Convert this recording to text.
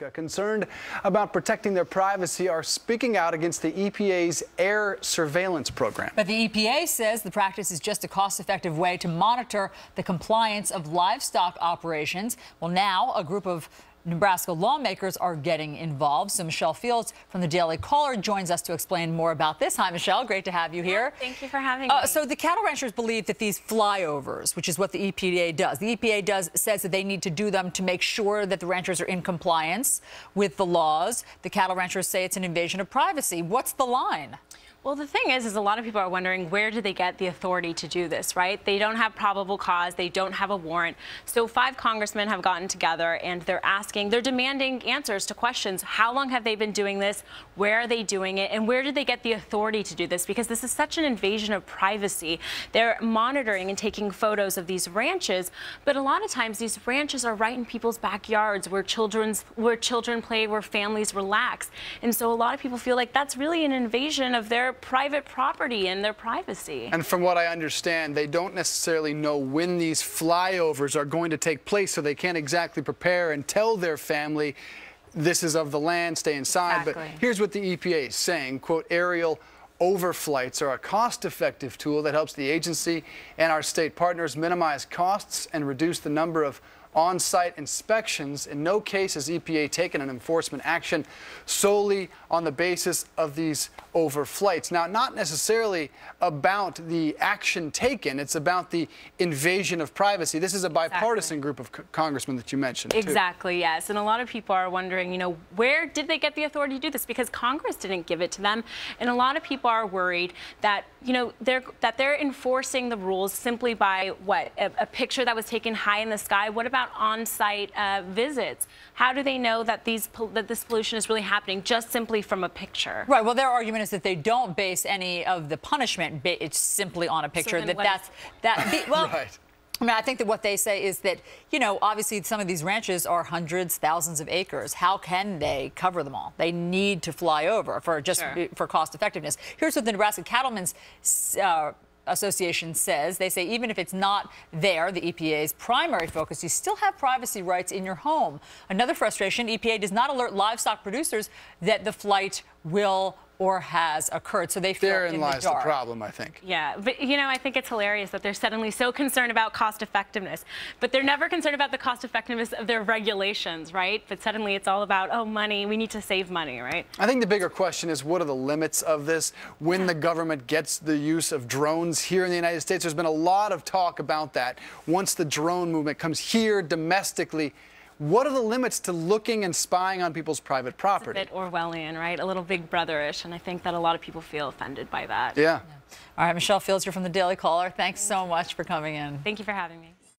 Nebraska, concerned about protecting their privacy, are speaking out against the EPA's air surveillance program. But the EPA says the practice is just a cost-effective way to monitor the compliance of livestock operations. Well, now a group of Nebraska lawmakers are getting involved. So Michelle Fields from the Daily Caller joins us to explain more about this. Hi, Michelle. Great to have you here. Thank you for having me. So the cattle ranchers believe that these flyovers, which is what the EPA does, says that they need to do them to make sure that the ranchers are in compliance with the laws. The cattle ranchers say it's an invasion of privacy. What's the line? Well, the thing is a lot of people are wondering, where do they get the authority to do this, right? They don't have probable cause. They don't have a warrant. So 5 congressmen have gotten together and they're demanding answers to questions. How long have they been doing this? Where are they doing it? And where did they get the authority to do this? Because this is such an invasion of privacy. They're monitoring and taking photos of these ranches, but a lot of times these ranches are right in people's backyards where children play, where families relax. And so a lot of people feel like that's really an invasion of their private property and their privacy. And from what I understand, they don't necessarily know when these flyovers are going to take place, so they can't exactly prepare and tell their family this is of the land, stay inside. Exactly. But here's what the EPA is saying, quote, aerial overflights are a cost-effective tool that helps the agency and our state partners minimize costs and reduce the number of on-site inspections. In no case has EPA taken an enforcement action solely on the basis of these overflights. Now, not necessarily about the action taken, it's about the invasion of privacy. This is a bipartisan group of congressmen that you mentioned, Exactly, yes. And a lot of people are wondering, where did they get the authority to do this? Because Congress didn't give it to them. And a lot of people are worried that, they're enforcing the rules simply by what? A picture that was taken high in the sky. What about on-site visits? How do they know that this pollution is really happening just simply from a picture? Right. Well, their argument is that they don't base any of the punishment. It's simply on a picture. So Well, right. I mean, I think that what they say is that, obviously some of these ranches are hundreds, thousands of acres. How can they cover them all? They need to fly over for cost effectiveness. Here's what the Nebraska Cattlemen's Association says. They say even if it's not there, the EPA's primary focus, you still have privacy rights in your home. Another frustration, EPA does not alert livestock producers that the flight will or has occurred, so they feel therein lies the problem, I think. Yeah, but I think it's hilarious that they're suddenly so concerned about cost effectiveness, but they're never concerned about the cost effectiveness of their regulations, right? But suddenly it's all about, oh, money, we need to save money, right? I think the bigger question is, what are the limits of this? When the government gets the use of drones here in the United States, there's been a lot of talk about that. Once the drone movement comes here domestically, what are the limits to looking and spying on people's private property? It's a bit Orwellian, right? A little Big Brother-ish, and I think that a lot of people feel offended by that. Yeah. All right, Michelle Fields, you're from the Daily Caller. Thanks so much for coming in. Thank you for having me.